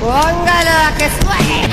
Póngalo a que suene.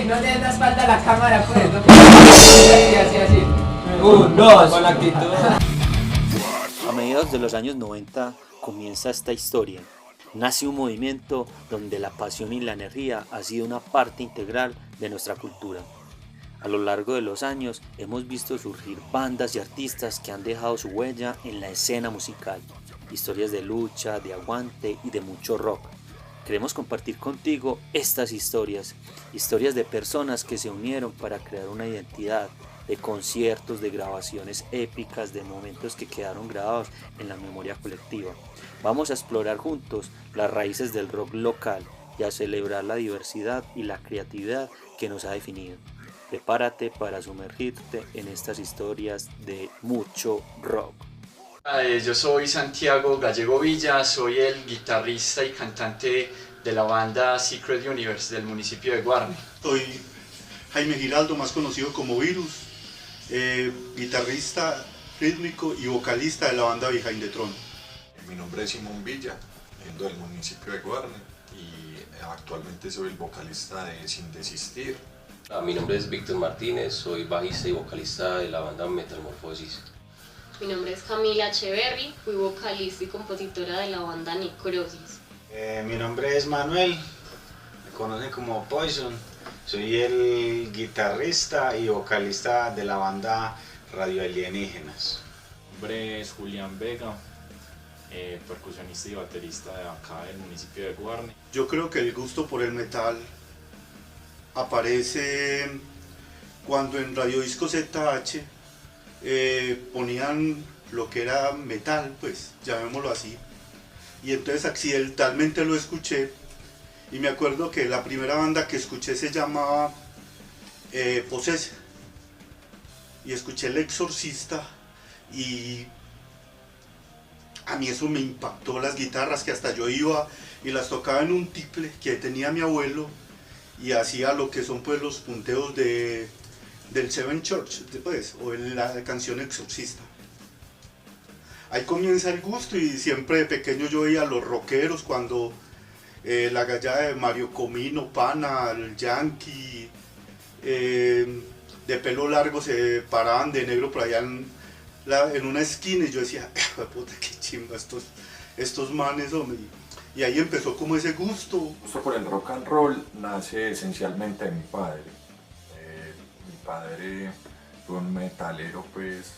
No le das espalda a la cámara, pues. No, así. 1, 2. Con la actitud. A mediados de los años 90 comienza esta historia. Nace un movimiento donde la pasión y la energía ha sido una parte integral de nuestra cultura. A lo largo de los años hemos visto surgir bandas y artistas que han dejado su huella en la escena musical. Historias de lucha, de aguante y de mucho rock. Queremos compartir contigo estas historias de personas que se unieron para crear una identidad, de conciertos, de grabaciones épicas, de momentos que quedaron grabados en la memoria colectiva. Vamos a explorar juntos las raíces del rock local y a celebrar la diversidad y la creatividad que nos ha definido. Prepárate para sumergirte en estas historias de mucho rock. Yo soy Santiago Gallego Villa, soy el guitarrista y cantante de la banda Secret Universe del municipio de Guarne. Soy Jaime Giraldo, más conocido como Virus, guitarrista rítmico y vocalista de la banda Behind the Throne. Mi nombre es Simón Villa, vengo del municipio de Guarne y actualmente soy el vocalista de Sin Desistir. Mi nombre es Víctor Martínez, soy bajista y vocalista de la banda Metamorfosis. Mi nombre es Camila Echeverry, fui vocalista y compositora de la banda Necrosis. Mi nombre es Manuel, me conocen como Poison, soy el guitarrista y vocalista de la banda Radio Alienígenas. Mi nombre es Julián Vega, percusionista y baterista de acá del municipio de Guarne. Yo creo que el gusto por el metal aparece cuando en Radio Disco ZH ponían lo que era metal, pues llamémoslo así, y entonces accidentalmente lo escuché y me acuerdo que la primera banda que escuché se llamaba Possessed y escuché El Exorcista y a mí eso me impactó, las guitarras que hasta yo iba y las tocaba en un tiple que tenía mi abuelo y hacía lo que son pues los punteos del Seven Church, pues, o la canción Exorcista. Ahí comienza el gusto y siempre de pequeño yo veía a los rockeros cuando la gallada de Mario Comino, Pana, el Yankee, de pelo largo se paraban de negro por allá en una esquina y yo decía, puta, qué chimba estos manes, hombre. Y ahí empezó como ese gusto. El gusto por el rock and roll nace esencialmente de mi padre. Mi padre fue un metalero, pues,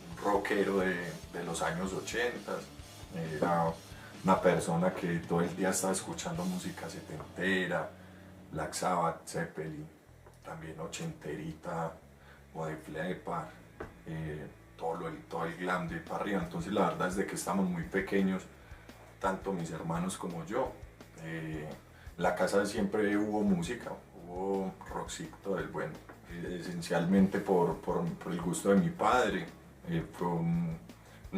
un rockero de los años 80. Era una persona que todo el día estaba escuchando música setentera, Black Sabbath, Zeppelin, también ochenterita, o de Flepper, todo el glam de para arriba. Entonces la verdad es de que estamos muy pequeños, tanto mis hermanos como yo. En la casa siempre hubo música, hubo rockcito del bueno. Esencialmente por el gusto de mi padre, fue un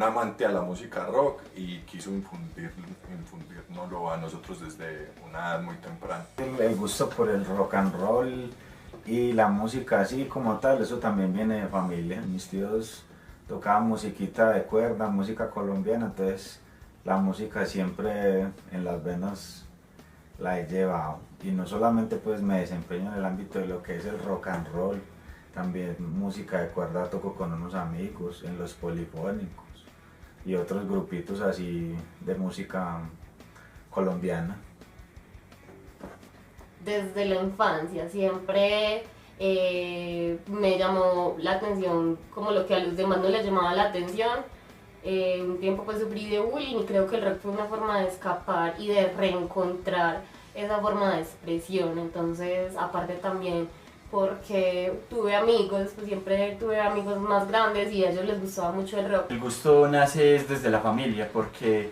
amante a la música rock y quiso infundirnoslo a nosotros desde una edad muy temprana. El gusto por el rock and roll y la música así como tal, eso también viene de familia. Mis tíos tocaban musiquita de cuerda, música colombiana, entonces la música siempre en las venas la he llevado. Y no solamente pues me desempeño en el ámbito de lo que es el rock and roll, también música de cuerda toco con unos amigos en los polifónicos y otros grupitos así de música colombiana. Desde la infancia siempre me llamó la atención como lo que a los demás no les llamaba la atención. Un tiempo pues sufrí de bullying y creo que el rock fue una forma de escapar y de reencontrar esa forma de expresión. Entonces, aparte también porque tuve amigos, pues siempre tuve amigos más grandes y a ellos les gustaba mucho el rock. El gusto nace desde la familia, porque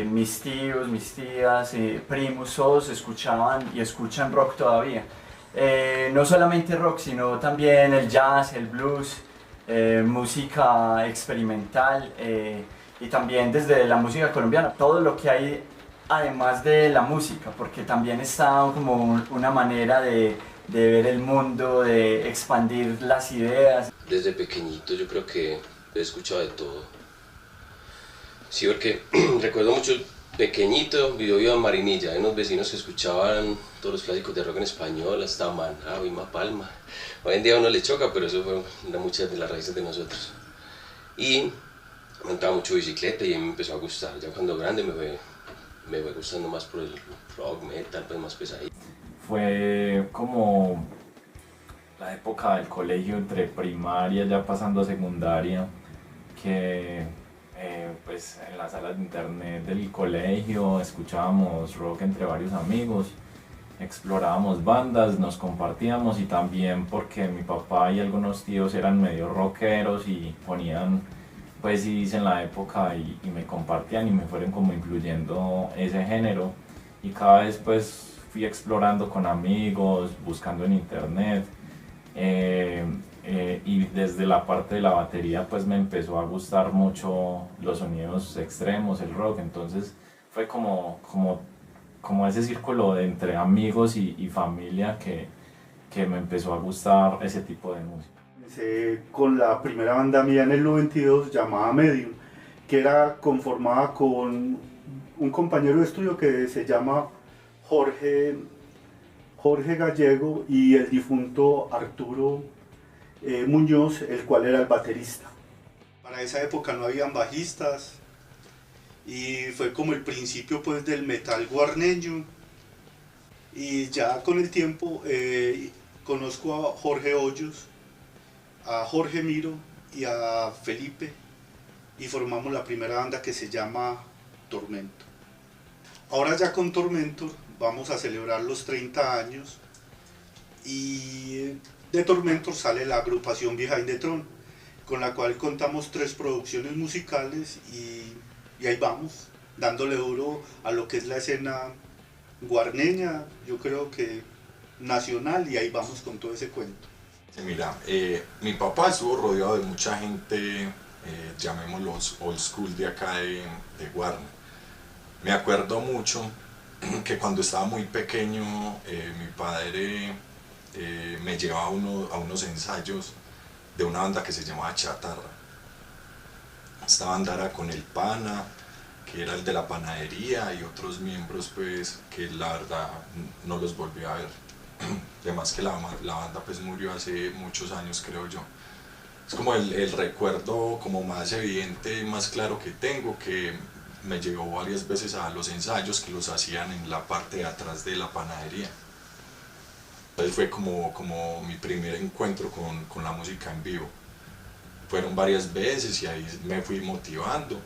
mis tíos, mis tías, primos, todos escuchaban y escuchan rock todavía. No solamente rock, sino también el jazz, el blues, música experimental y también desde la música colombiana, todo lo que hay además de la música, porque también está como una manera de ver el mundo, de expandir las ideas. Desde pequeñito yo creo que he escuchado de todo. Sí, porque recuerdo mucho pequeñito, yo iba a Marinilla, hay unos vecinos que escuchaban todos los clásicos de rock en español, hasta Maná, Vilma Palma. Hoy en día a uno le choca, pero eso fueron muchas de las raíces de nosotros. Y montaba mucho bicicleta y me empezó a gustar. Ya cuando grande me fue gustando más por el rock, metal, pues más pesadito. Fue como la época del colegio, entre primaria ya pasando a secundaria, que pues en las salas de internet del colegio escuchábamos rock entre varios amigos, explorábamos bandas, nos compartíamos y también porque mi papá y algunos tíos eran medio rockeros y ponían pues CDs en la época y me compartían y me fueron como incluyendo ese género y cada vez pues fui explorando con amigos, buscando en internet y desde la parte de la batería pues me empezó a gustar mucho los sonidos extremos, el rock, entonces fue como ese círculo de entre amigos y familia que me empezó a gustar ese tipo de música. Comencé con la primera banda mía en el 92 llamada Medium, que era conformada con un compañero de estudio que se llama Jorge Gallego y el difunto Arturo Muñoz, el cual era el baterista. Para esa época no habían bajistas y fue como el principio pues del metal guarneño, y ya con el tiempo conozco a Jorge Hoyos, a Jorge Miro y a Felipe y formamos la primera banda que se llama Tormentor. Ahora ya con Tormentor vamos a celebrar los 30 años y de Tormentor sale la agrupación Behind the Throne, con la cual contamos 3 producciones musicales y ahí vamos, dándole duro a lo que es la escena guarneña, yo creo que nacional, y ahí vamos con todo ese cuento. Mira, mi papá estuvo rodeado de mucha gente, llamémoslos old school de acá de Guarne. Me acuerdo mucho que cuando estaba muy pequeño mi padre me llevaba a unos ensayos de una banda que se llamaba Chatarra. Esta banda era con el Pana, que era el de la panadería, y otros miembros pues que la verdad no los volví a ver. Además que la banda pues murió hace muchos años, creo yo. Es como el recuerdo como más evidente y más claro que tengo, que me llevó varias veces a los ensayos que los hacían en la parte de atrás de la panadería. Entonces fue como mi primer encuentro con la música en vivo. Fueron varias veces y ahí me fui motivando.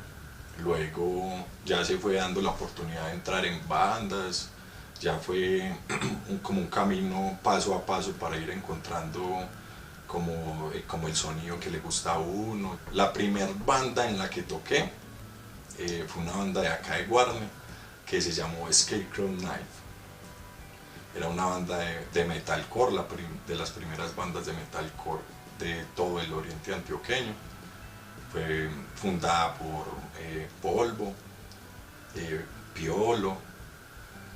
Luego ya se fue dando la oportunidad de entrar en bandas, ya fue como un camino paso a paso para ir encontrando como el sonido que le gusta a uno. La primera banda en la que toqué fue una banda de acá de Guarne que se llamó Scarecrow Knife. Era una banda de metalcore, de las primeras bandas de metalcore de todo el oriente antioqueño. Fue fundada por Polvo, Piolo,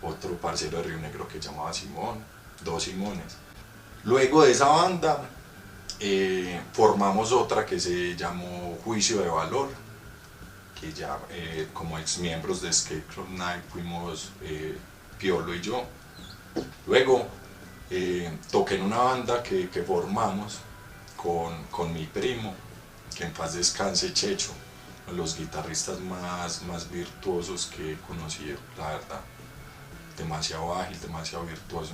otro parcero de Río Negro que llamaba Simón, 2 Simones. Luego de esa banda formamos otra que se llamó Juicio de Valor, que ya como ex miembros de Scarecrow Night fuimos Piolo y yo. Luego toqué en una banda que formamos con mi primo, que en paz descanse, Checho, los guitarristas más virtuosos que he conocido, la verdad. Demasiado ágil, demasiado virtuoso.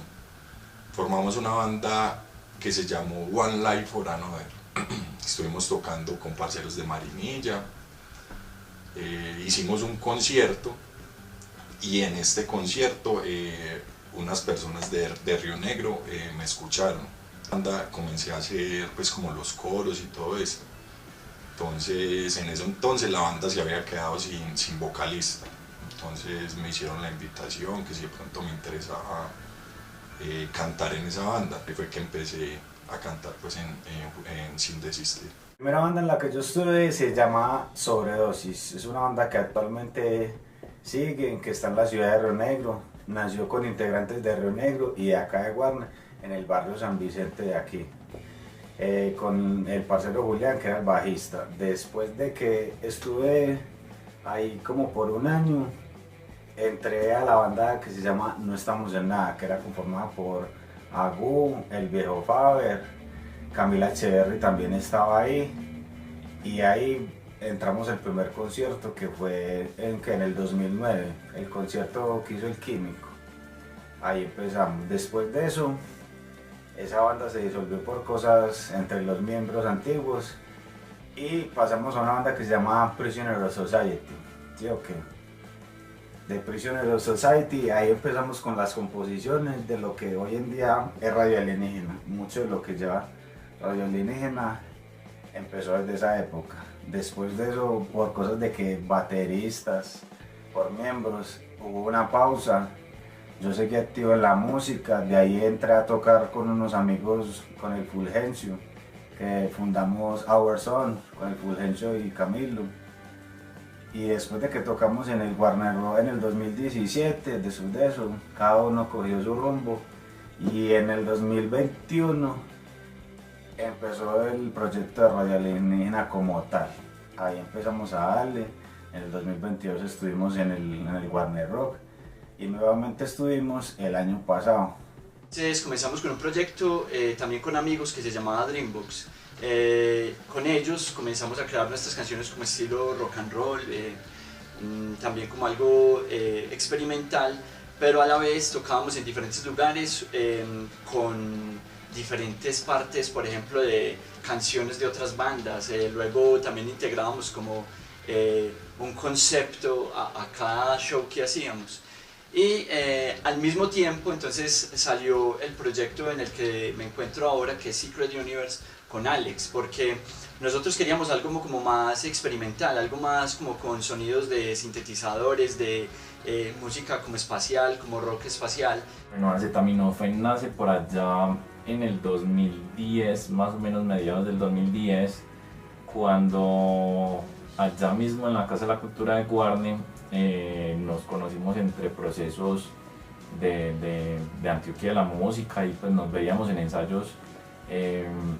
Formamos una banda que se llamó One Life for Another. Estuvimos tocando con parceros de Marinilla, hicimos un concierto, y en este concierto unas personas de Río Negro me escucharon Comencé a hacer pues como los coros y todo eso. Entonces en ese entonces la banda se había quedado sin vocalista. Entonces me hicieron la invitación que si de pronto me interesaba cantar en esa banda. Y fue que empecé a cantar pues en Sin Desistir. La primera banda en la que yo estuve se llama Sobredosis. Es una banda que actualmente sigue, que está en la ciudad de Río Negro. Nació con integrantes de Río Negro y de acá de Guarne, en el barrio San Vicente de aquí. Con el parcero Julián, que era el bajista. Después de que estuve ahí como por un año, entré a la banda que se llama No Estamos en Nada, que era conformada por Agú, el viejo Faber, Camila Echeverry también estaba ahí, y ahí entramos al primer concierto que fue en el 2009, el concierto que hizo El Químico. Ahí empezamos. Después de eso, esa banda se disolvió por cosas entre los miembros antiguos y pasamos a una banda que se llama Prisoner of Society. ¿Sí o qué? De Prisoner of Society, ahí empezamos con las composiciones de lo que hoy en día es Radio Alienígena. Mucho de lo que lleva Radio Alienígena empezó desde esa época. Después de eso, por cosas de que bateristas, por miembros, hubo una pausa. Yo seguí activo en la música, de ahí entré a tocar con unos amigos, con el Fulgencio, que fundamos Our Son, con el Fulgencio y Camilo. Y después de que tocamos en el Warner Rock en el 2017, después de eso, cada uno cogió su rumbo. Y en el 2021 empezó el proyecto de Radio Alienígena como tal. Ahí empezamos a darle. En el 2022 estuvimos en el Warner Rock. Y nuevamente estuvimos el año pasado. Entonces comenzamos con un proyecto también con amigos que se llamaba Dreambox. Con ellos comenzamos a crear nuestras canciones como estilo rock and roll, también como algo experimental, pero a la vez tocábamos en diferentes lugares con diferentes partes, por ejemplo, de canciones de otras bandas. Luego también integrábamos como un concepto a cada show que hacíamos. Y al mismo tiempo entonces salió el proyecto en el que me encuentro ahora, que es Secret Universe, con Alex, porque nosotros queríamos algo como más experimental, algo más como con sonidos de sintetizadores, de música como espacial, como rock espacial. Bueno, Acetaminofén nace por allá en el 2010, más o menos mediados del 2010, cuando allá mismo en la Casa de la Cultura de Guarne nos conocimos entre procesos de Antioquia de la música, y pues nos veíamos en ensayos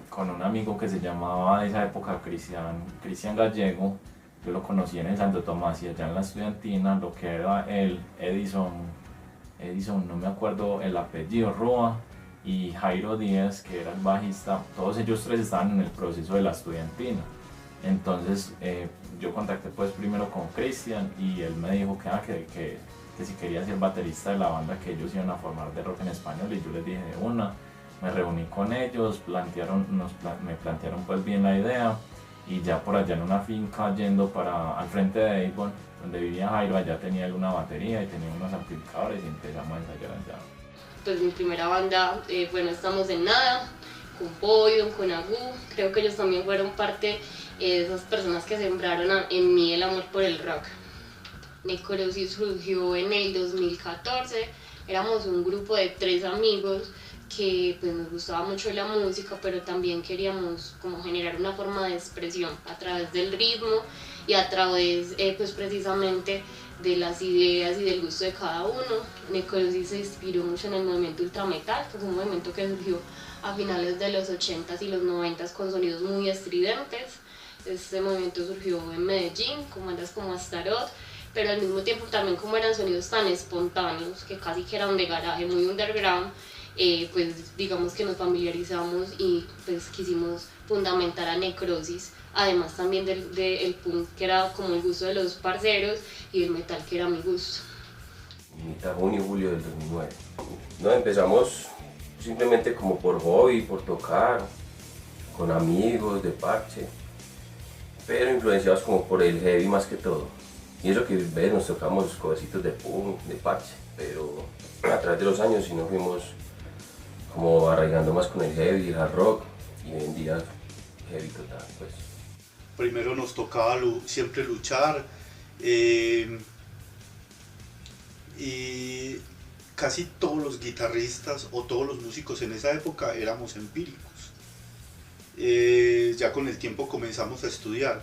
con un amigo que se llamaba de esa época Cristian Gallego. Yo lo conocí en el Santo Tomás y allá en la Estudiantina, lo que era el Edison, no me acuerdo el apellido, Roa, y Jairo Díaz, que era el bajista. Todos ellos tres estaban en el proceso de la Estudiantina. Entonces yo contacté pues primero con Cristian y él me dijo que si quería ser baterista de la banda que ellos iban a formar de rock en español, y yo les dije de una. Me reuní con ellos, me plantearon pues bien la idea, y ya por allá en una finca yendo al frente de Avon, donde vivía Jairo, allá tenía él una batería y tenía unos amplificadores y empezamos a ensayar allá. Pues mi primera banda, bueno, Estamos en Nada, con Podium, con Agú. Creo que ellos también fueron parte de esas personas que sembraron en mí el amor por el rock. Necrosis surgió en el 2014, éramos un grupo de 3 amigos que pues nos gustaba mucho la música, pero también queríamos como generar una forma de expresión a través del ritmo y a través pues precisamente de las ideas y del gusto de cada uno. Necrosis se inspiró mucho en el movimiento ultrametal, que fue un movimiento que surgió a finales de los 80s y los 90s con sonidos muy estridentes. Este movimiento surgió en Medellín con bandas como Astaroth, pero al mismo tiempo también como eran sonidos tan espontáneos que casi que eran de garaje, muy underground, pues digamos que nos familiarizamos y pues quisimos fundamentar a Necrosis, además también del punk, que era como el gusto de los parceros, y el metal, que era mi gusto. Mitad junio, julio del 2009. No, empezamos simplemente como por hobby, por tocar, con amigos, de parche, pero influenciados como por el heavy más que todo. Y eso que ves, nos tocamos cositos de punk, de parche, pero a través de los años sí nos fuimos como arraigando más con el heavy, el hard rock, y hoy en día heavy total, pues. Primero nos tocaba siempre luchar, y casi todos los guitarristas o todos los músicos en esa época éramos empíricos. Ya con el tiempo comenzamos a estudiar.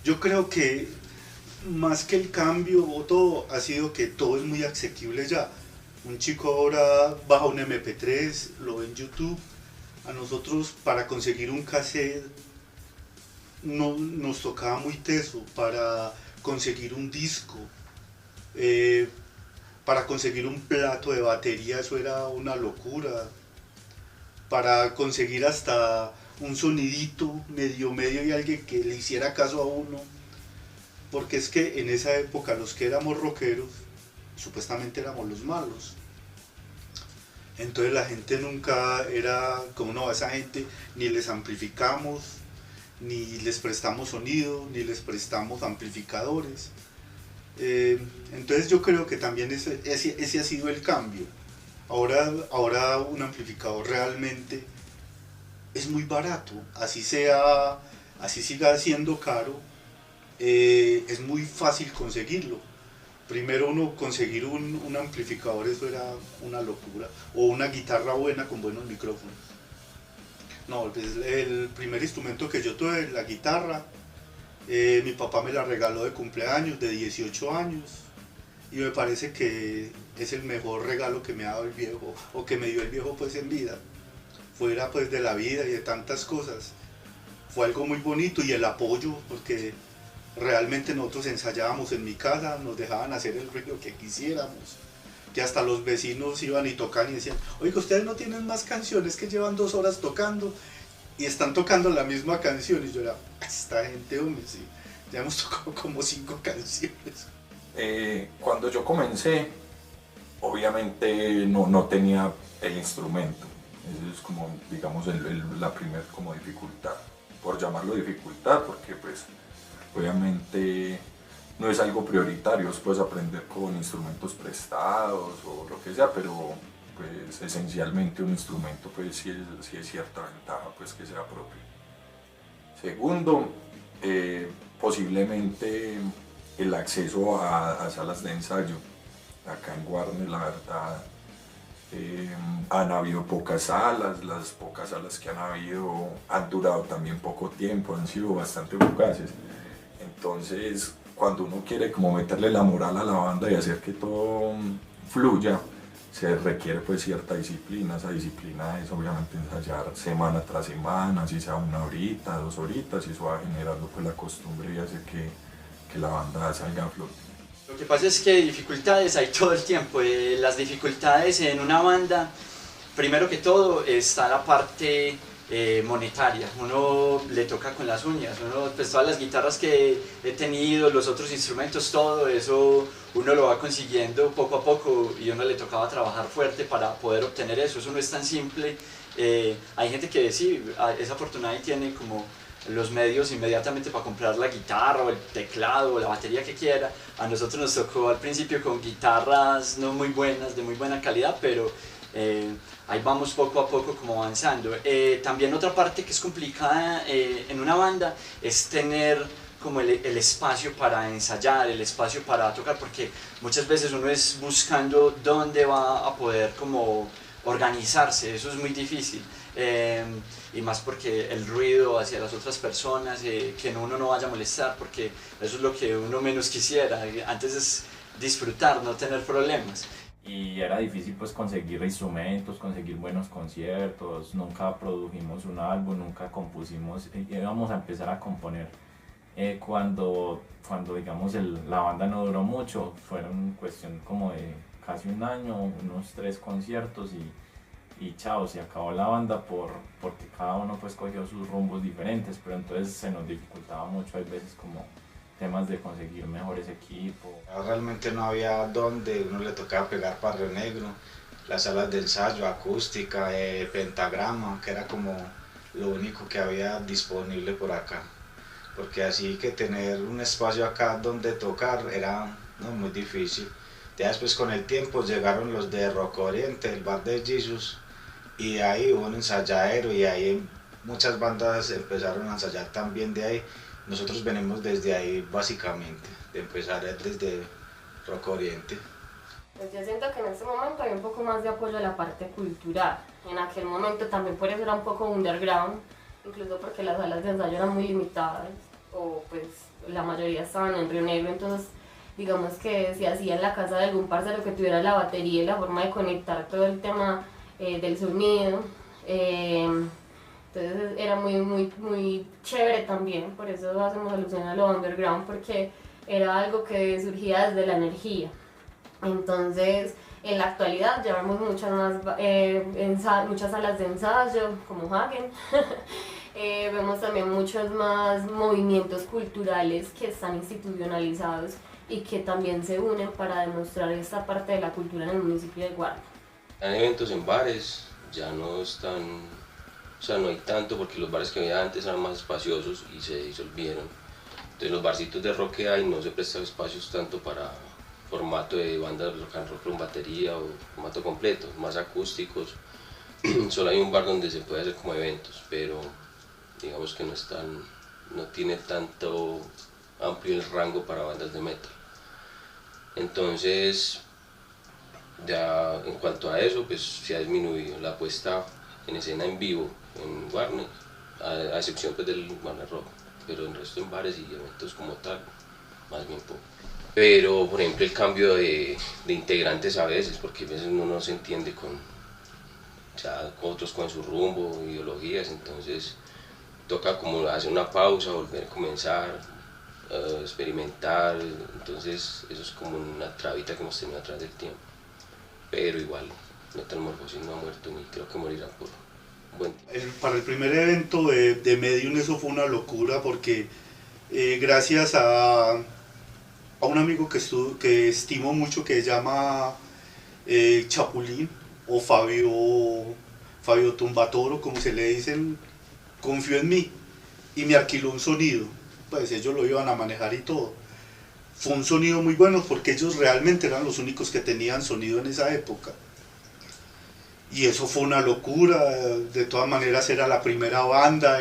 Yo creo que más que el cambio o todo, ha sido que todo es muy asequible ya. Un chico ahora baja un MP3, lo ve en YouTube. A nosotros para conseguir un cassette nos tocaba muy teso, para conseguir un disco, para conseguir un plato de batería, eso era una locura. Para conseguir hasta un sonidito medio y alguien que le hiciera caso a uno. Porque es que en esa época los que éramos rockeros, supuestamente éramos los malos. Entonces la gente nunca era como, no, a esa gente ni les amplificamos, ni les prestamos sonido, ni les prestamos amplificadores. Entonces yo creo que también ese ha sido el cambio. Ahora un amplificador realmente es muy barato, así siga siendo caro, es muy fácil conseguirlo. Primero uno conseguir un amplificador, eso era una locura, o una guitarra buena con buenos micrófonos. No, pues el primer instrumento que yo tuve, la guitarra, mi papá me la regaló de cumpleaños, de 18 años, y me parece que es el mejor regalo que me ha dado el viejo, o que me dio el viejo pues en vida. Fuera pues de la vida y de tantas cosas. Fue algo muy bonito, y el apoyo, porque realmente nosotros ensayábamos en mi casa, nos dejaban hacer el ruido que quisiéramos, que hasta los vecinos iban y tocaban y decían, oiga, ustedes no tienen más canciones, que llevan 2 horas tocando y están tocando la misma canción. Y yo era, esta gente, hombre, sí, ya hemos tocado como 5 canciones. Cuando yo comencé, obviamente no tenía el instrumento. Eso es como, digamos, la primera como dificultad, por llamarlo dificultad, porque pues obviamente no es algo prioritario, puedes aprender con instrumentos prestados o lo que sea, pero pues esencialmente un instrumento pues sí es cierta ventaja pues que sea propio. Segundo, posiblemente el acceso a salas de ensayo. Acá en Warner, la verdad, han habido pocas salas, las pocas salas que han habido han durado también poco tiempo, han sido bastante fugaces. Entonces, cuando uno quiere como meterle la moral a la banda y hacer que todo fluya, se requiere pues cierta disciplina. Esa disciplina es obviamente ensayar semana tras semana, si sea 1 horita, 2 horitas, y eso va generando pues la costumbre y hace que la banda salga a flote. Lo que pasa es que dificultades hay todo el tiempo. Las dificultades en una banda, primero que todo está la parte monetaria. Uno le toca con las uñas. Pues todas las guitarras que he tenido, los otros instrumentos, todo eso uno lo va consiguiendo poco a poco, y uno le tocaba trabajar fuerte para poder obtener eso. Eso no es tan simple. Hay gente que sí, es afortunada y tiene como los medios inmediatamente para comprar la guitarra o el teclado o la batería que quiera. A nosotros nos tocó al principio con guitarras no muy buenas, de muy buena calidad, pero ahí vamos poco a poco como avanzando. También otra parte que es complicada en una banda es tener como el espacio para ensayar, el espacio para tocar, porque muchas veces uno es buscando dónde va a poder como organizarse. Eso es muy difícil. Y más porque el ruido hacia las otras personas, que uno no vaya a molestar, porque eso es lo que uno menos quisiera. Antes es disfrutar, no tener problemas. Y era difícil pues conseguir instrumentos, conseguir buenos conciertos, nunca produjimos un álbum, nunca compusimos, íbamos a empezar a componer cuando digamos la banda no duró mucho, fueron cuestión como de casi 1 año, unos 3 conciertos y chao, se acabó la banda porque cada uno pues cogió sus rumbos diferentes, pero entonces se nos dificultaba mucho, hay veces como temas de conseguir mejores equipos. Realmente no había dónde, uno le tocaba pegar Barrio Negro, las salas de ensayo, acústica, pentagrama, que era como lo único que había disponible por acá. Porque así que tener un espacio acá donde tocar era muy difícil. Ya después con el tiempo llegaron los de Rock Oriente, el bar de Jesus, y ahí hubo un ensayadero y ahí muchas bandas empezaron a ensayar también de ahí. Nosotros venimos desde ahí básicamente, de empezar desde Rock Oriente. Pues yo siento que en este momento hay un poco más de apoyo a la parte cultural. En aquel momento también por eso era un poco underground, incluso porque las salas de ensayo eran muy limitadas, o pues la mayoría estaban en Río Negro, entonces digamos que se hacía en la casa de algún parcero que tuviera la batería y la forma de conectar todo el tema del sonido. Entonces era muy chévere también, por eso hacemos alusión a lo underground, porque era algo que surgía desde la energía. Entonces, en la actualidad ya vemos muchas salas de ensayo, como Hagen. Vemos también muchos más movimientos culturales que están institucionalizados y que también se unen para demostrar esta parte de la cultura en el municipio de Guarne. Hay eventos en bares, ya no están, o sea, no hay tanto porque los bares que había antes eran más espaciosos y se disolvieron. Entonces los barcitos de rock que hay no se prestan espacios tanto para formato de bandas de rock and roll con batería o formato completo, más acústicos. Solo hay un bar donde se puede hacer como eventos, pero digamos que no tiene tanto amplio el rango para bandas de metal. Entonces, ya en cuanto a eso, pues se ha disminuido la puesta en escena en vivo en Guarne, a excepción pues, del Guarne Rock, pero el resto en bares y eventos como tal, más bien poco. Pero, por ejemplo, el cambio de integrantes a veces, porque a veces uno no se entiende con, o sea, otros con su rumbo, ideologías, entonces toca como hacer una pausa, volver a comenzar, experimentar, entonces eso es como una trabita que hemos tenido a través del tiempo. Pero igual, Metamorfosis no ha muerto ni creo que morirá por un buen tiempo. Para el primer evento de Medium eso fue una locura porque gracias a un amigo que estimo mucho que se llama Chapulín o Fabio Tumbatoro, como se le dicen, confió en mí y me alquiló un sonido. Pues ellos lo iban a manejar y todo. Fue un sonido muy bueno porque ellos realmente eran los únicos que tenían sonido en esa época. Y eso fue una locura, de todas maneras era la primera banda,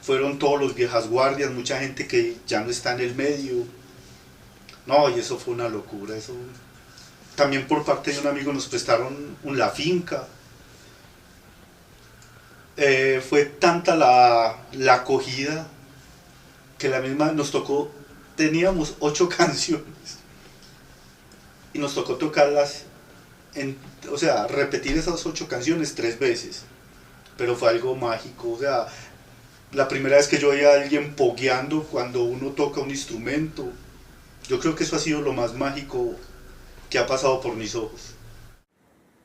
fueron todos los viejas guardias, mucha gente que ya no está en el medio. No, y eso fue una locura. Eso. También por parte de un amigo nos prestaron la finca. Fue tanta la acogida que la misma nos tocó, teníamos 8 canciones y nos tocó tocarlas, o sea, repetir esas 8 canciones 3 veces, pero fue algo mágico, o sea, la primera vez que yo veía a alguien pogueando cuando uno toca un instrumento, yo creo que eso ha sido lo más mágico que ha pasado por mis ojos.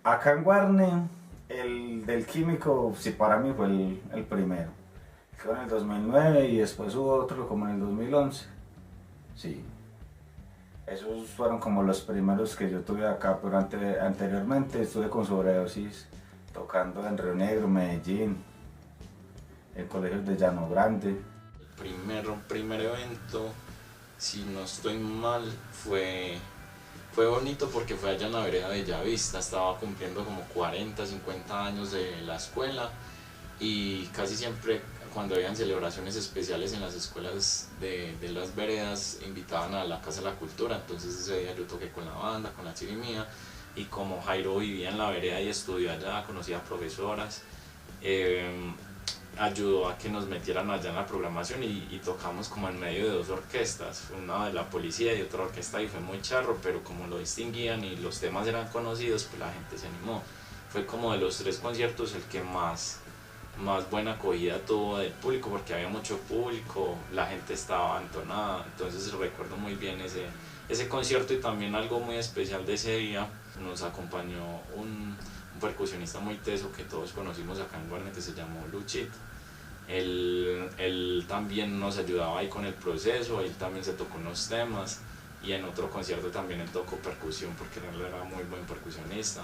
Acá en Guarne, el del Químico, sí, para mí fue el primero. Fue en el 2009 y después hubo otro como en el 2011. Sí. Esos fueron como los primeros que yo tuve acá, pero anteriormente estuve con Sobredosis, tocando en Río Negro, Medellín, en colegios de Llano Grande. El primer evento, si no estoy mal, fue bonito porque fue allá en la vereda de Bellavista. Estaba cumpliendo como 40, 50 años de la escuela y casi siempre cuando habían celebraciones especiales en las escuelas de las veredas invitaban a la Casa de la Cultura, entonces ese día yo toqué con la banda, con la chirimía, y como Jairo vivía en la vereda y estudió allá, conocía a profesoras, ayudó a que nos metieran allá en la programación y tocamos como en medio de 2 orquestas, una de la policía y otra orquesta, y fue muy charro, pero como lo distinguían y los temas eran conocidos, pues la gente se animó. Fue como de los 3 conciertos el que más buena acogida tuvo del público, porque había mucho público, la gente estaba entonada, entonces recuerdo muy bien ese concierto. Y también algo muy especial de ese día, nos acompañó un percusionista muy teso que todos conocimos acá en Guarne, que se llamó Luchito. Él también nos ayudaba ahí con el proceso, él también se tocó unos temas, y en otro concierto también él tocó percusión porque él era muy buen percusionista.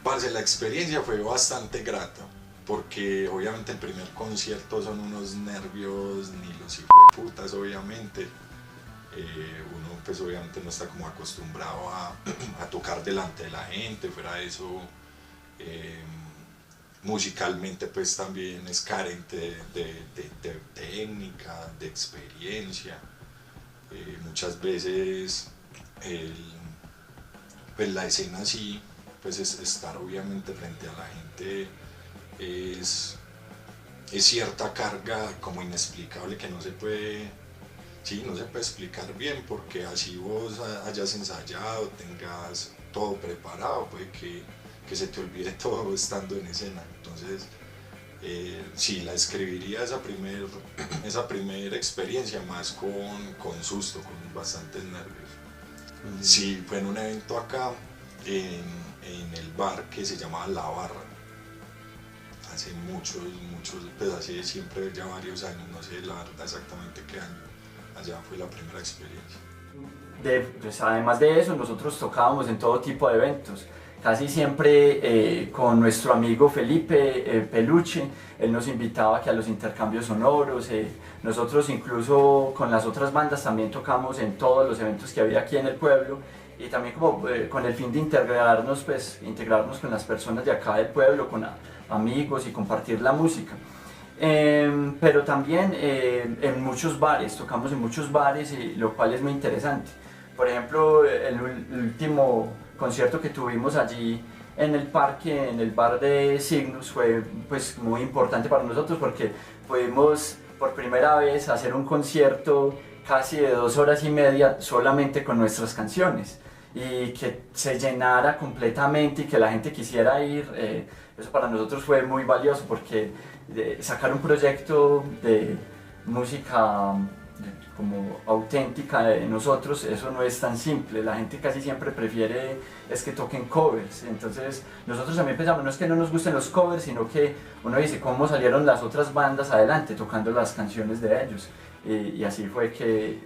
Parce, la experiencia fue bastante grata, porque obviamente el primer concierto son unos nervios ni los hijueputas, obviamente. Uno pues obviamente no está como acostumbrado a tocar delante de la gente, fuera de eso musicalmente pues también es carente de técnica, de experiencia. Muchas veces pues la escena sí, pues es estar obviamente frente a la gente es cierta carga como inexplicable que no se puede explicar bien, porque así vos hayas ensayado, tengas todo preparado, puede que se te olvide todo estando en escena. Entonces sí, la escribiría esa primer experiencia más con susto, con bastantes nervios. Sí, fue en un evento acá en el bar que se llamaba La Barra, hace muchos, pues hace siempre ya varios años, no sé la verdad exactamente qué año, allá fue la primera experiencia. Pues además de eso, nosotros tocábamos en todo tipo de eventos. Casi siempre con nuestro amigo Felipe Peluche, él nos invitaba que a los intercambios sonoros, nosotros incluso con las otras bandas también tocamos en todos los eventos que había aquí en el pueblo, y también como con el fin de integrarnos con las personas de acá del pueblo, con amigos y compartir la música. Pero también en muchos bares, tocamos en muchos bares, lo cual es muy interesante. Por ejemplo, el último concierto que tuvimos allí en el parque, en el bar de Cygnus, fue pues muy importante para nosotros porque pudimos por primera vez hacer un concierto casi de 2 horas y media solamente con nuestras canciones, y que se llenara completamente y que la gente quisiera ir. Eso para nosotros fue muy valioso, porque sacar un proyecto de música como auténtica de nosotros, eso no es tan simple. La gente casi siempre prefiere es que toquen covers. Entonces nosotros también pensamos, no es que no nos gusten los covers, sino que uno dice cómo salieron las otras bandas adelante tocando las canciones de ellos, y así fue que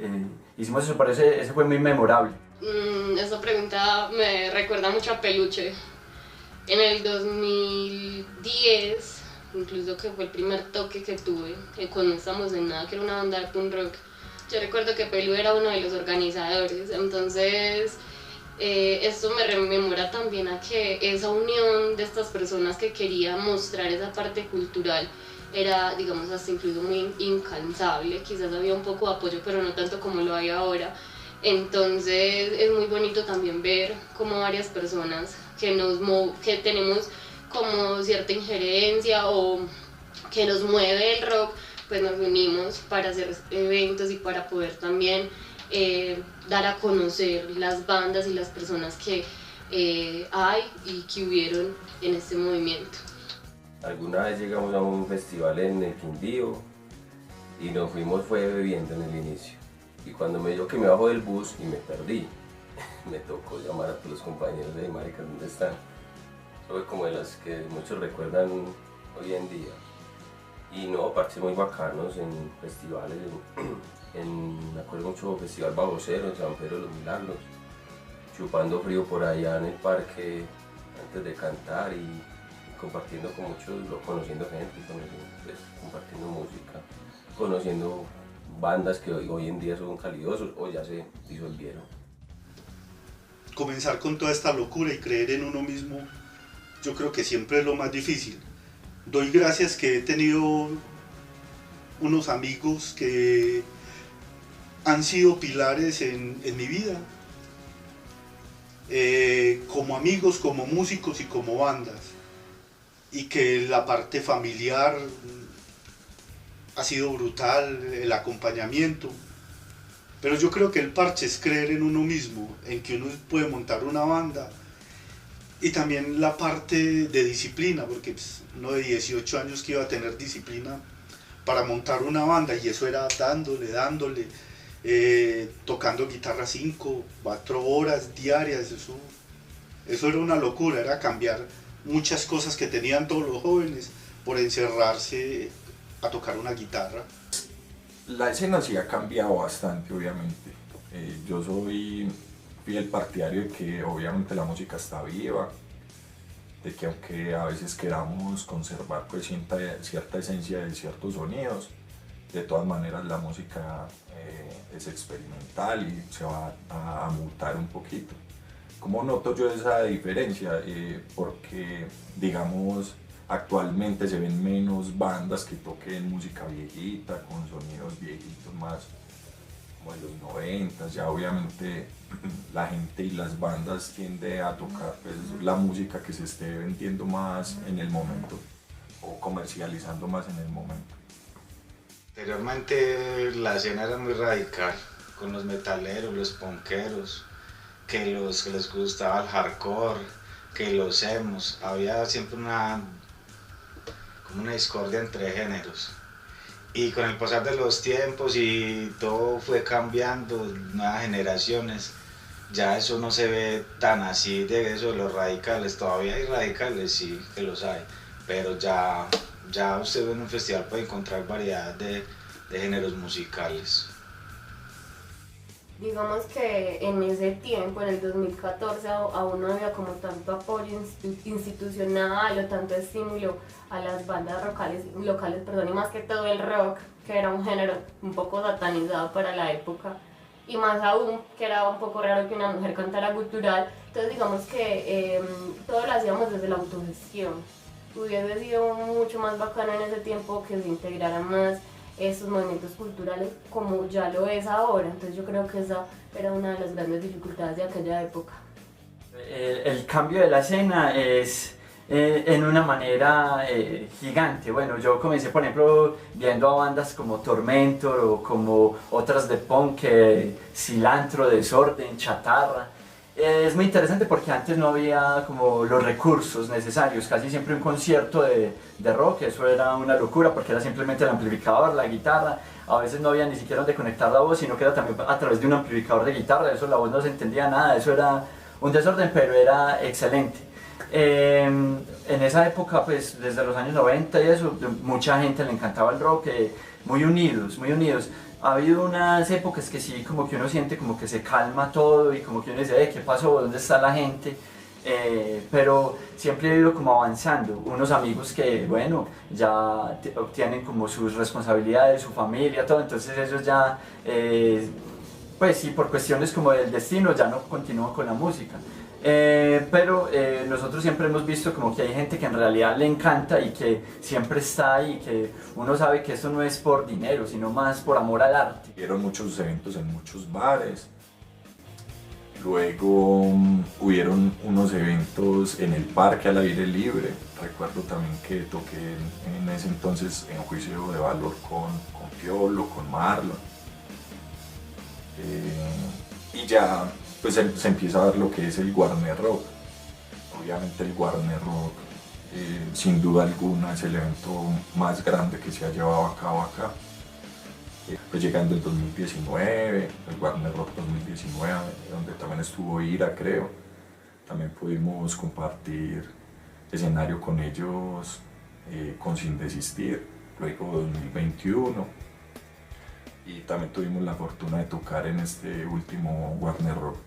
hicimos eso. Por eso ese fue muy memorable. Esa pregunta me recuerda mucho a Peluche. En el 2010, incluso que fue el primer toque que tuve con No Estamos en Nada, que era una banda de punk rock, yo recuerdo que Pelu era uno de los organizadores. Entonces esto me rememora también a que esa unión de estas personas que querían mostrar esa parte cultural era, digamos, hasta incluso muy incansable. Quizás había un poco de apoyo, pero no tanto como lo hay ahora. Entonces es muy bonito también ver como varias personas que tenemos como cierta injerencia o que nos mueve el rock, pues nos unimos para hacer eventos y para poder también dar a conocer las bandas y las personas que hay y que hubieron en este movimiento. Alguna vez llegamos a un festival en el Quindío y nos fuimos bebiendo en el inicio. Y cuando me dio que me bajo del bus y me perdí, me tocó llamar a todos los compañeros de marica, ¿dónde están? Eso fue como de las que muchos recuerdan hoy en día. Y no, parches muy bacanos en festivales, me acuerdo mucho Festival Babocero en San Pedro de los Milagros, chupando frío por allá en el parque antes de cantar y compartiendo con muchos, conociendo gente, pues, compartiendo música, conociendo bandas que hoy en día son calidosos o ya se disolvieron. Comenzar con toda esta locura y creer en uno mismo, yo creo que siempre es lo más difícil. Doy gracias que he tenido unos amigos que han sido pilares en mi vida, como amigos, como músicos y como bandas, y que la parte familiar ha sido brutal, el acompañamiento. Pero yo creo que el parche es creer en uno mismo, en que uno puede montar una banda, y también la parte de disciplina, porque pues, uno de 18 años que iba a tener disciplina para montar una banda, y eso era dándole, tocando guitarra 5, 4 horas diarias, eso era una locura, era cambiar muchas cosas que tenían todos los jóvenes por encerrarse a tocar una guitarra. La escena sí ha cambiado bastante, obviamente. Yo soy fiel partidario de que obviamente la música está viva, de que aunque a veces queramos conservar pues cierta esencia de ciertos sonidos, de todas maneras la música es experimental y se va a mutar un poquito. ¿Cómo noto yo esa diferencia? Porque, digamos, actualmente se ven menos bandas que toquen música viejita, con sonidos viejitos más como de los 90, ya obviamente la gente y las bandas tienden a tocar pues, la música que se esté vendiendo más en el momento o comercializando más en el momento. Anteriormente la escena era muy radical, con los metaleros, los punkeros, que les gustaba el hardcore, que los emos, había siempre como una discordia entre géneros. Y con el pasar de los tiempos y todo fue cambiando, nuevas generaciones, ya eso no se ve tan así de eso de los radicales. Todavía hay radicales, sí que los hay, pero ya usted en un festival puede encontrar variedad de géneros musicales. Digamos que en ese tiempo, en el 2014, aún no había como tanto apoyo institucional o tanto estímulo a las bandas locales, y más que todo el rock, que era un género un poco satanizado para la época, y más aún que era un poco raro que una mujer cantara gutural. Entonces digamos que todo lo hacíamos desde la autogestión. Hubiese sido mucho más bacano en ese tiempo que se integraran más esos movimientos culturales como ya lo es ahora. Entonces yo creo que esa era una de las grandes dificultades de aquella época. El cambio de la escena es en una manera gigante. Bueno, yo comencé por ejemplo viendo a bandas como Tormentor o como otras de punk, Cilantro, Desorden, Chatarra. Es muy interesante porque antes no había como los recursos necesarios, casi siempre un concierto de rock, eso era una locura porque era simplemente el amplificador, la guitarra, a veces no había ni siquiera donde conectar la voz, sino que era también a través de un amplificador de guitarra, eso la voz no se entendía nada, eso era un desorden, pero era excelente. En esa época, pues desde los años 90 y eso, mucha gente le encantaba el rock, muy unidos, muy unidos. Ha habido unas épocas que sí, como que uno siente como que se calma todo y como que uno dice, ¿qué pasó? ¿Dónde está la gente? Pero siempre he ido como avanzando. Unos amigos que, bueno, ya tienen como sus responsabilidades, su familia, todo, entonces ellos ya, pues sí, por cuestiones como del destino, ya no continúan con la música. Pero nosotros siempre hemos visto como que hay gente que en realidad le encanta y que siempre está ahí, que uno sabe que esto no es por dinero, sino más por amor al arte. Hubieron muchos eventos en muchos bares, luego hubieron unos eventos en el parque al aire libre. Recuerdo también que toqué en ese entonces en Juicio de Valor con Piolo, con Marlon, y ya pues se empieza a ver lo que es el Warner Rock. Obviamente el Warner Rock, sin duda alguna, es el evento más grande que se ha llevado a cabo acá. Pues llegando el 2019, el Warner Rock 2019, donde también estuvo Ira, creo. También pudimos compartir escenario con ellos con Sin Desistir, luego 2021. Y también tuvimos la fortuna de tocar en este último Warner Rock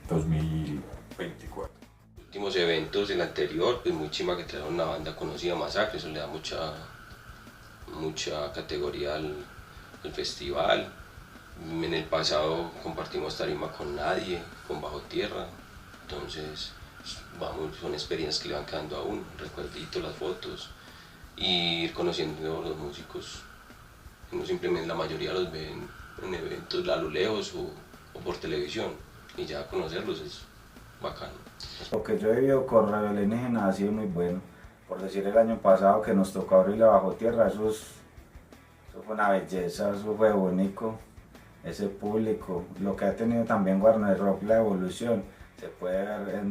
2024. Los últimos eventos, el anterior, pues muy chimba que trajeron una banda conocida, Masacre, eso le da mucha categoría al festival. En el pasado compartimos tarima con Nadie, con Bajo Tierra, entonces son experiencias que le van quedando a uno, recuerditos, las fotos, y ir conociendo a los músicos. Uno simplemente, la mayoría los ve en eventos a lo lejos o por televisión, y ya conocerlos es bacano. Lo que yo he vivido con Radio Alienígena ha sido muy bueno. Por decir, el año pasado que nos tocó abrirle Bajo Tierra, eso fue una belleza, eso fue único. Ese público, lo que ha tenido también Warner Rock, la evolución, se puede ver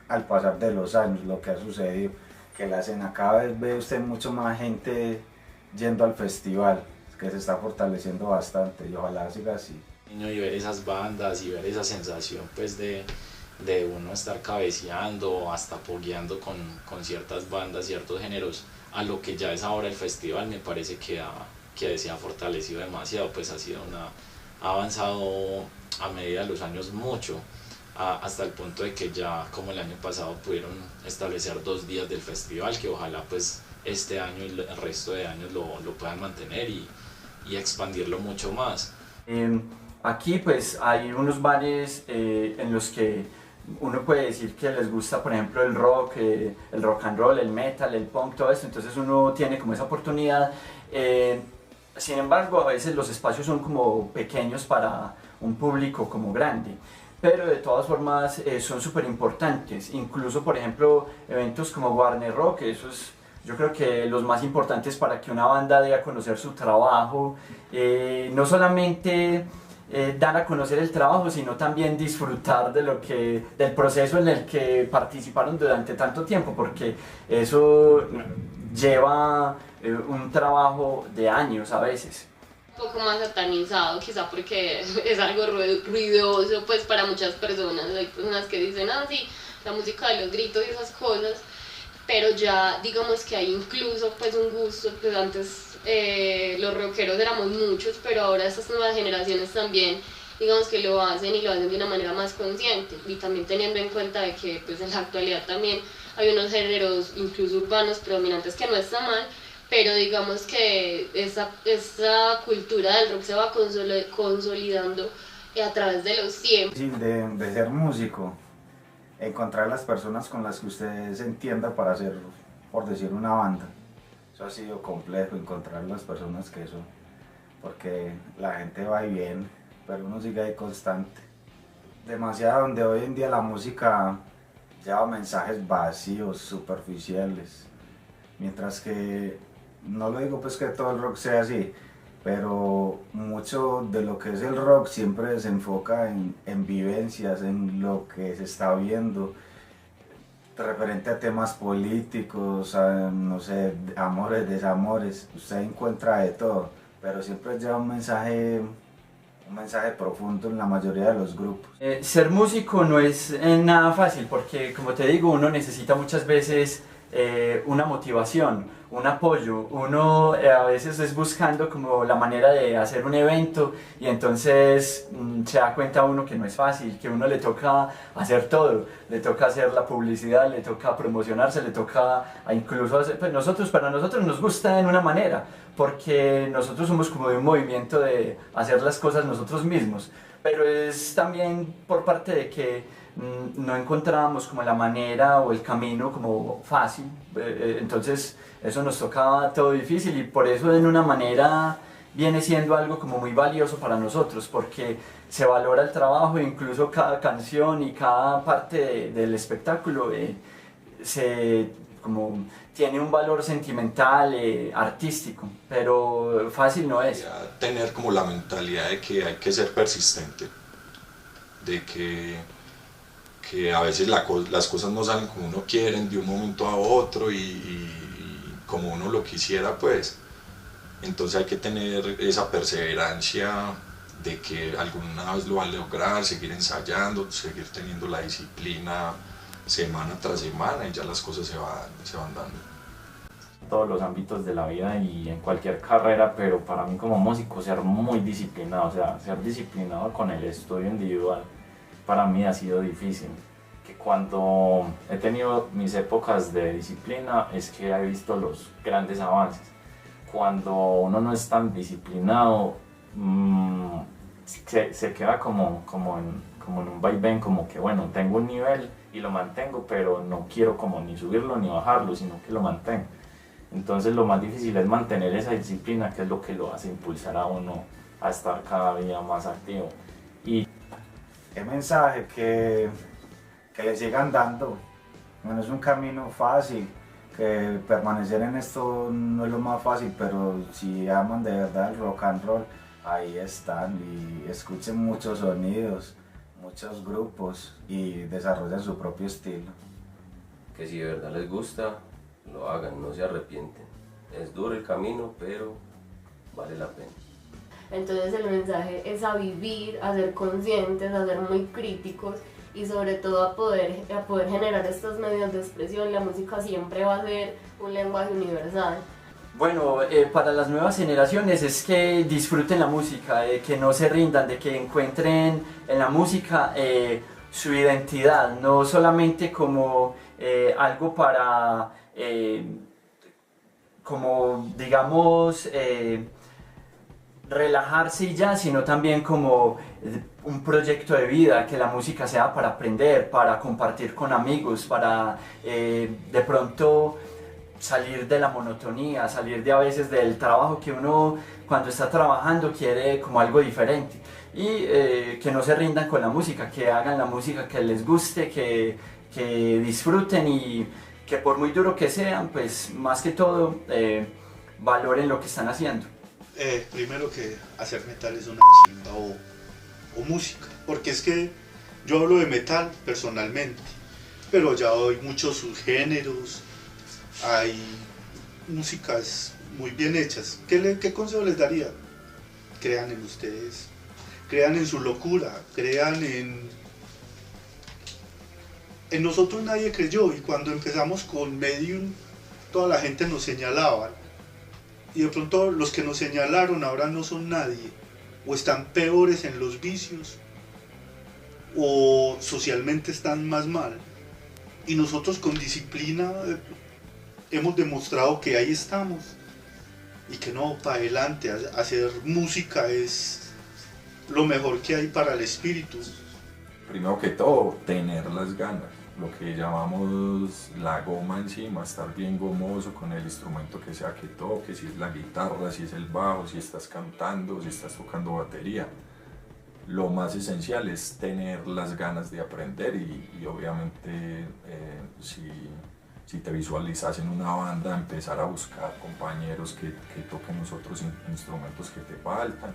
al pasar de los años, lo que ha sucedido, que la escena, cada vez ve usted mucho más gente yendo al festival, que se está fortaleciendo bastante y ojalá siga así. Y ver esas bandas y ver esa sensación pues de uno estar cabeceando, hasta pogueando con ciertas bandas, ciertos géneros, a lo que ya es ahora el festival, me parece que se ha fortalecido demasiado, pues ha avanzado a medida de los años mucho, hasta el punto de que ya como el año pasado pudieron establecer 2 días del festival, que ojalá pues este año y el resto de años lo puedan mantener y expandirlo mucho más. Aquí pues hay unos bares en los que uno puede decir que les gusta, por ejemplo, el rock and roll, el metal, el punk, todo esto, entonces uno tiene como esa oportunidad. Sin embargo, a veces los espacios son como pequeños para un público como grande, pero de todas formas son súper importantes. Incluso, por ejemplo, eventos como Warner Rock, eso es, yo creo que los más importantes para que una banda dé a conocer su trabajo, no solamente dar a conocer el trabajo, sino también disfrutar del proceso en el que participaron durante tanto tiempo, porque eso lleva un trabajo de años a veces. Un poco más satanizado, quizá porque es algo ruidoso pues para muchas personas. Hay personas que dicen, ah sí, la música de los gritos y esas cosas, pero ya digamos que hay incluso pues un gusto, pues antes los rockeros éramos muchos, pero ahora estas nuevas generaciones también digamos que lo hacen y lo hacen de una manera más consciente, y también teniendo en cuenta de que pues en la actualidad también hay unos géneros incluso urbanos predominantes, que no está mal, pero digamos que esa cultura del rock se va consolidando a través de los tiempos. De ser músico, encontrar las personas con las que usted se entienda para hacer, por decir, una banda. Eso ha sido complejo, encontrar las personas que son, porque la gente va y viene, pero uno sigue ahí constante. Demasiado, donde hoy en día la música lleva mensajes vacíos, superficiales, mientras que, no lo digo pues que todo el rock sea así, pero mucho de lo que es el rock siempre se enfoca en vivencias, en lo que se está viendo, referente a temas políticos, a, no sé, amores, desamores. Usted encuentra de todo, pero siempre lleva un mensaje profundo en la mayoría de los grupos. Ser músico no es nada fácil, porque como te digo, uno necesita muchas veces una motivación, un apoyo. Uno a veces es buscando como la manera de hacer un evento, y entonces se da cuenta uno que no es fácil, que uno le toca hacer todo, le toca hacer la publicidad, le toca promocionarse, le toca incluso hacer, pues para nosotros nos gusta en una manera, porque nosotros somos como de un movimiento de hacer las cosas nosotros mismos, pero es también por parte de que no encontrábamos como la manera o el camino como fácil, entonces eso nos tocaba todo difícil, y por eso en una manera viene siendo algo como muy valioso para nosotros, porque se valora el trabajo, incluso cada canción y cada parte del espectáculo como tiene un valor sentimental, artístico, pero fácil no es. Tener como la mentalidad de que hay que ser persistente, de que a veces las cosas no salen como uno quiere de un momento a otro y como uno lo quisiera, pues. Entonces hay que tener esa perseverancia de que alguna vez lo va a lograr, seguir ensayando, seguir teniendo la disciplina semana tras semana, y ya las cosas se van dando. Todos los ámbitos de la vida y en cualquier carrera, pero para mí como músico ser muy disciplinado, o sea, ser disciplinado con el estudio individual, para mí ha sido difícil. Que cuando he tenido mis épocas de disciplina es que he visto los grandes avances. Cuando uno no es tan disciplinado, se queda como en un vaivén, como que bueno, tengo un nivel y lo mantengo, pero no quiero como ni subirlo ni bajarlo, sino que lo mantengo. Entonces lo más difícil es mantener esa disciplina, que es lo que lo hace impulsar a uno a estar cada día más activo. Y ¿qué mensaje que le sigan dando? Bueno, es un camino fácil, que permanecer en esto no es lo más fácil, pero si aman de verdad el rock and roll, ahí están, y escuchen muchos sonidos, muchos grupos, y desarrollen su propio estilo. Que si de verdad les gusta, lo hagan, no se arrepienten. Es duro el camino, pero vale la pena. Entonces el mensaje es a vivir, a ser conscientes, a ser muy críticos, y sobre todo a poder generar estos medios de expresión. La música siempre va a ser un lenguaje universal. Bueno, para las nuevas generaciones es que disfruten la música, que no se rindan, de que encuentren en la música su identidad, no solamente como algo para como digamos, relajarse y ya, sino también como un proyecto de vida, que la música sea para aprender, para compartir con amigos, para de pronto salir de la monotonía, salir de a veces del trabajo que uno cuando está trabajando quiere como algo diferente. Y que no se rindan con la música, que hagan la música que les guste, que disfruten y que por muy duro que sean, pues más que todo valoren lo que están haciendo. Primero que hacer metal es una chimba o música, porque es que yo hablo de metal personalmente, pero ya hay muchos subgéneros, hay músicas muy bien hechas. ¿Qué consejo les daría? Crean en ustedes, crean en su locura, crean en nosotros. Nadie creyó, y cuando empezamos con Medium toda la gente nos señalaba, y de pronto los que nos señalaron ahora no son nadie, o están peores en los vicios, o socialmente están más mal, y nosotros con disciplina hemos demostrado que ahí estamos, y que no, para adelante, hacer música es lo mejor que hay para el espíritu. Primero que todo, tener las ganas, lo que llamamos la goma encima, estar bien gomoso con el instrumento que sea que toques, si es la guitarra, si es el bajo, si estás cantando, si estás tocando batería. Lo más esencial es tener las ganas de aprender y obviamente si te visualizas en una banda, empezar a buscar compañeros que toquen los otros instrumentos que te faltan,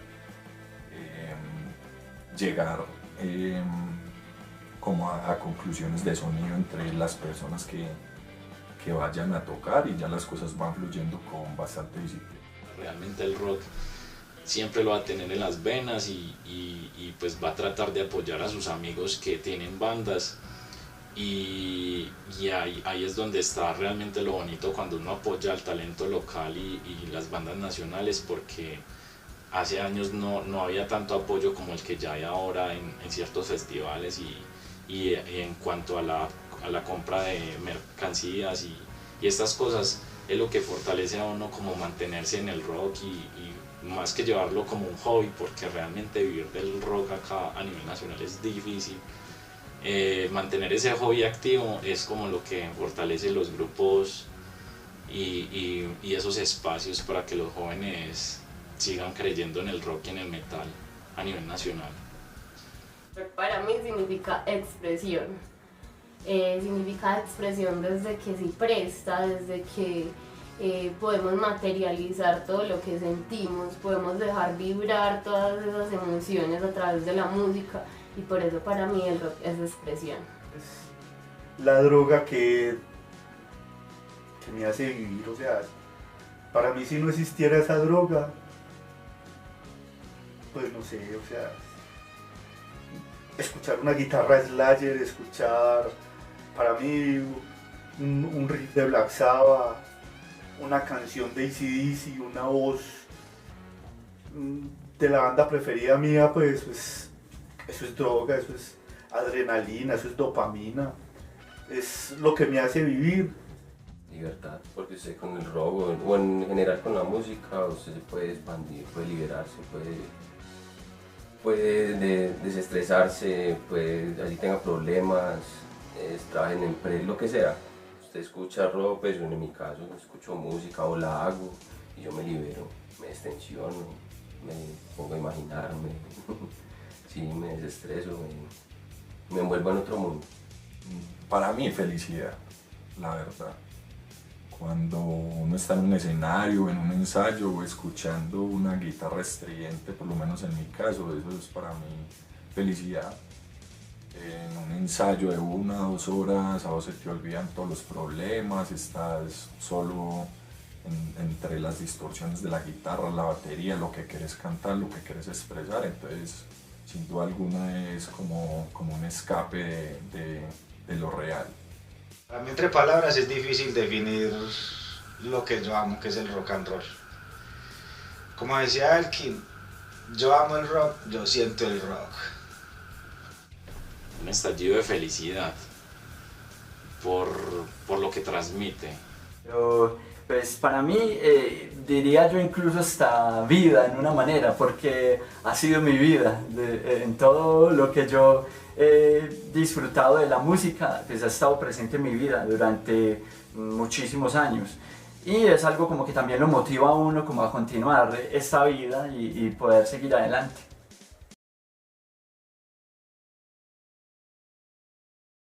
llegar como a conclusiones de sonido entre las personas que vayan a tocar, y ya las cosas van fluyendo con bastante disciplina. Realmente el rock siempre lo va a tener en las venas y pues va a tratar de apoyar a sus amigos que tienen bandas, y ahí es donde está realmente lo bonito, cuando uno apoya al talento local y las bandas nacionales, porque hace años no había tanto apoyo como el que ya hay ahora en ciertos festivales y en cuanto a la compra de mercancías y estas cosas, es lo que fortalece a uno como mantenerse en el rock y más que llevarlo como un hobby, porque realmente vivir del rock acá a nivel nacional es difícil. Mantener ese hobby activo es como lo que fortalece los grupos y esos espacios para que los jóvenes sigan creyendo en el rock y en el metal a nivel nacional. Para mí significa expresión. Significa expresión desde que se presta, desde que podemos materializar todo lo que sentimos, podemos dejar vibrar todas esas emociones a través de la música, y por eso para mí el rock es expresión. Es la droga que me hace vivir, o sea, para mí si no existiera esa droga, pues no sé, o sea, escuchar una guitarra Slayer, escuchar para mí un riff de Black Sabbath, una canción de AC/DC, una voz de la banda preferida mía, pues eso es droga, eso es adrenalina, eso es dopamina, es lo que me hace vivir. Libertad, porque usted con el rock o en general con la música usted se puede expandir, puede liberarse, puede desestresarse, así tenga problemas, trabaje en empresa, lo que sea. Usted escucha rock, pues yo en mi caso escucho música o la hago y yo me libero, me destensiono, me pongo a imaginarme, sí, me desestreso, me envuelvo en otro mundo. Para mí felicidad, la verdad. Cuando uno está en un escenario, en un ensayo, o escuchando una guitarra estridente, por lo menos en mi caso, eso es para mí felicidad. En un ensayo de 1 o 2 horas, a vos se te olvidan todos los problemas, estás solo entre las distorsiones de la guitarra, la batería, lo que quieres cantar, lo que quieres expresar, entonces sin duda alguna es como un escape de lo real. Para mí, entre palabras, es difícil definir lo que yo amo, que es el rock and roll. Como decía Elkin, yo amo el rock, yo siento el rock. Un estallido de felicidad por lo que transmite. Pero Pues para mí, diría yo incluso hasta vida en una manera, porque ha sido mi vida, en todo lo que yo he disfrutado de la música, pues ha estado presente en mi vida durante muchísimos años. Y es algo como que también lo motiva a uno como a continuar esta vida y poder seguir adelante.